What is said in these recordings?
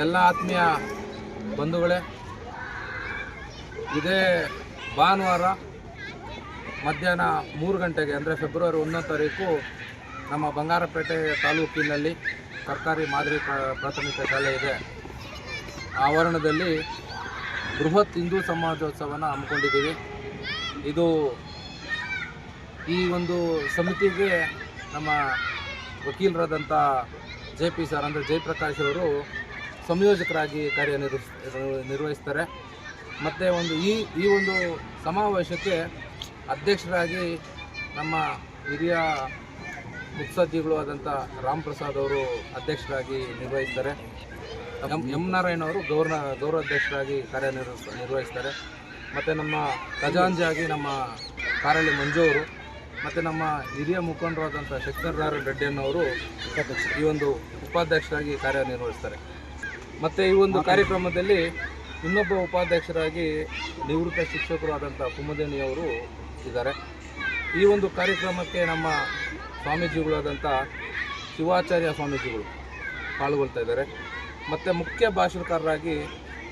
ಎಲ್ಲ ಆತ್ಮೀಯ ಬಂಧುಗಳೇ, ಇದೇ ಭಾನುವಾರ ಮಧ್ಯಾಹ್ನ 3 ಗಂಟೆಗೆ ಅಂದರೆ ಫೆಬ್ರವರಿ 1ನೇ ತಾರೀಕು ನಮ್ಮ ಬಂಗಾರಪೇಟೆ ತಾಲೂಕಿನಲ್ಲಿ ಸರ್ಕಾರಿ ಮಾದರಿ ಪ್ರಾಥಮಿಕ ಶಾಲೆ ಇದೆ ಆವರಣದಲ್ಲಿ ಬೃಹತ್ ಹಿಂದೂ ಸಮಾಜೋತ್ಸವನ ಹಮ್ಮಿಕೊಂಡಿದ್ದೀವಿ. ಇದು ಈ ಒಂದು ಸಮಿತಿಗೆ ನಮ್ಮ ವಕೀಲರಾದಂಥ JP ಸರ್ ಅಂದರೆ ಜಯಪ್ರಕಾಶ್ ಅವರು ಸಂಯೋಜಕರಾಗಿ ನಿರ್ವಹಿಸ್ತಾರೆ. ಮತ್ತು ಈ ಒಂದು ಸಮಾವೇಶಕ್ಕೆ ಅಧ್ಯಕ್ಷರಾಗಿ ನಮ್ಮ ಹಿರಿಯ ಮುತ್ಸದ್ದಿಗಳು ಆದಂಥ ರಾಮ್ ಪ್ರಸಾದ್ ಅವರು ಅಧ್ಯಕ್ಷರಾಗಿ ನಿರ್ವಹಿಸ್ತಾರೆ. ಎಂ ನಾರಾಯಣ್ ಅವರು ಗೌರವಾಧ್ಯಕ್ಷರಾಗಿ ನಿರ್ವಹಿಸ್ತಾರೆ. ಮತ್ತು ನಮ್ಮ ಖಜಾಂಜಿಯಾಗಿ ನಮ್ಮ ಕಾರಳ್ಳಿ ಮಂಜು ಅವರು, ಮತ್ತು ನಮ್ಮ ಹಿರಿಯ ಮುಖಂಡರಾದಂಥ ಶಕ್ತಿಧರ ರೆಡ್ಡಿಯನ್ನವರು ಈ ಒಂದು ಉಪಾಧ್ಯಕ್ಷರಾಗಿ ಕಾರ್ಯನಿರ್ವಹಿಸ್ತಾರೆ. ಮತ್ತು ಈ ಒಂದು ಕಾರ್ಯಕ್ರಮದಲ್ಲಿ ಇನ್ನೊಬ್ಬ ಉಪಾಧ್ಯಕ್ಷರಾಗಿ ನಿವೃತ್ತ ಶಿಕ್ಷಕರು ಆದಂಥ ಕುಮುದೇನಿಯವರು ಇದ್ದಾರೆ. ಈ ಒಂದು ಕಾರ್ಯಕ್ರಮಕ್ಕೆ ನಮ್ಮ ಸ್ವಾಮೀಜಿಗಳಾದಂಥ ಶಿವಾಚಾರ್ಯ ಸ್ವಾಮೀಜಿಗಳು ಪಾಲ್ಗೊಳ್ತಾ ಇದ್ದಾರೆ. ಮತ್ತು ಮುಖ್ಯ ಭಾಷಣಕಾರರಾಗಿ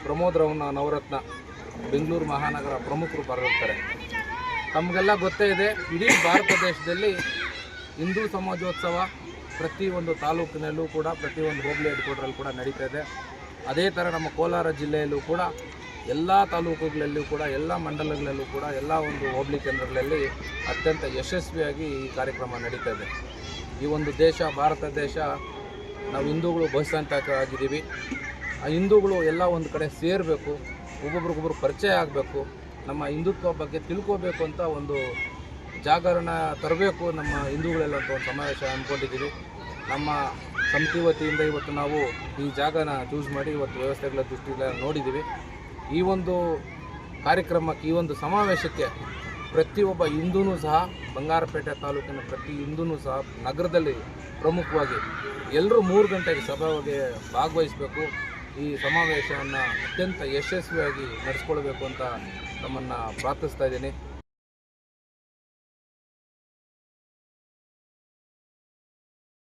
ಪ್ರಮೋದ್ ನವರತ್ನ ಬೆಂಗಳೂರು ಮಹಾನಗರ ಪ್ರಮುಖರು ಪಾಲ್ಗೊಳ್ತಾರೆ. ತಮಗೆಲ್ಲ ಗೊತ್ತೇ ಇದೆ, ಇಡೀ ಭಾರತ ದೇಶದಲ್ಲಿ ಹಿಂದೂ ಸಮಾಜೋತ್ಸವ ಪ್ರತಿಯೊಂದು ತಾಲೂಕಿನಲ್ಲೂ ಕೂಡ, ಪ್ರತಿಯೊಂದು ಹೋಬಳಿ ಹೆಡ್ಕ್ವಾರ್ಟರಲ್ಲೂ ಕೂಡ ನಡೀತಾ ಇದೆ. ಅದೇ ಥರ ನಮ್ಮ ಕೋಲಾರ ಜಿಲ್ಲೆಯಲ್ಲೂ ಕೂಡ ಎಲ್ಲ ತಾಲೂಕುಗಳಲ್ಲೂ ಕೂಡ, ಎಲ್ಲ ಮಂಡಲಗಳಲ್ಲೂ ಕೂಡ, ಎಲ್ಲ ಒಂದು ಹೋಬಳಿ ಕೇಂದ್ರಗಳಲ್ಲಿ ಅತ್ಯಂತ ಯಶಸ್ವಿಯಾಗಿ ಈ ಕಾರ್ಯಕ್ರಮ ನಡೀತಾ ಇದೆ. ಈ ಒಂದು ದೇಶ, ಭಾರತ ದೇಶ, ನಾವು ಹಿಂದೂಗಳು ಬಹುಸಂಖ್ಯಾತರಾಗಿದ್ದೀವಿ. ಆ ಹಿಂದೂಗಳು ಎಲ್ಲ ಒಂದು ಕಡೆ ಸೇರಬೇಕು, ಒಬ್ಬೊಬ್ರಿಗೊಬ್ಬರು ಪರಿಚಯ ಆಗಬೇಕು, ನಮ್ಮ ಹಿಂದುತ್ವ ಬಗ್ಗೆ ತಿಳ್ಕೋಬೇಕು ಅಂತ ಒಂದು ಜಾಗರಣ ತರಬೇಕು ನಮ್ಮ ಹಿಂದೂಗಳೆಲ್ಲ ಅಂತ ಒಂದು ಸಮಾವೇಶ ಅಂದ್ಕೊಂಡಿದ್ದೀವಿ. ನಮ್ಮ ಸಮಿತಿ ವತಿಯಿಂದ ಇವತ್ತು ನಾವು ಈ ಜಾಗನ ಚೂಸ್ ಮಾಡಿ ಇವತ್ತು ವ್ಯವಸ್ಥೆಗಳ ದೃಷ್ಟಿಯಿಂದ ನೋಡಿದ್ದೀವಿ. ಈ ಒಂದು ಕಾರ್ಯಕ್ರಮಕ್ಕೆ, ಈ ಒಂದು ಸಮಾವೇಶಕ್ಕೆ ಪ್ರತಿಯೊಬ್ಬ ಹಿಂದೂನೂ ಸಹ, ಬಂಗಾರಪೇಟೆ ತಾಲೂಕಿನ ಪ್ರತಿ ಹಿಂದೂನೂ ಸಹ ನಗರದಲ್ಲಿ ಪ್ರಮುಖವಾಗಿ ಎಲ್ಲರೂ 3 ಗಂಟೆಗೆ ಸಭೆಗೆ ಭಾಗವಹಿಸಬೇಕು. ಈ ಸಮಾವೇಶವನ್ನು ಅತ್ಯಂತ ಯಶಸ್ವಿಯಾಗಿ ನಡೆಸ್ಕೊಳ್ಬೇಕು ಅಂತ ತಮ್ಮನ್ನು ಪ್ರಾರ್ಥಿಸ್ತಾ ಇದ್ದೀನಿ.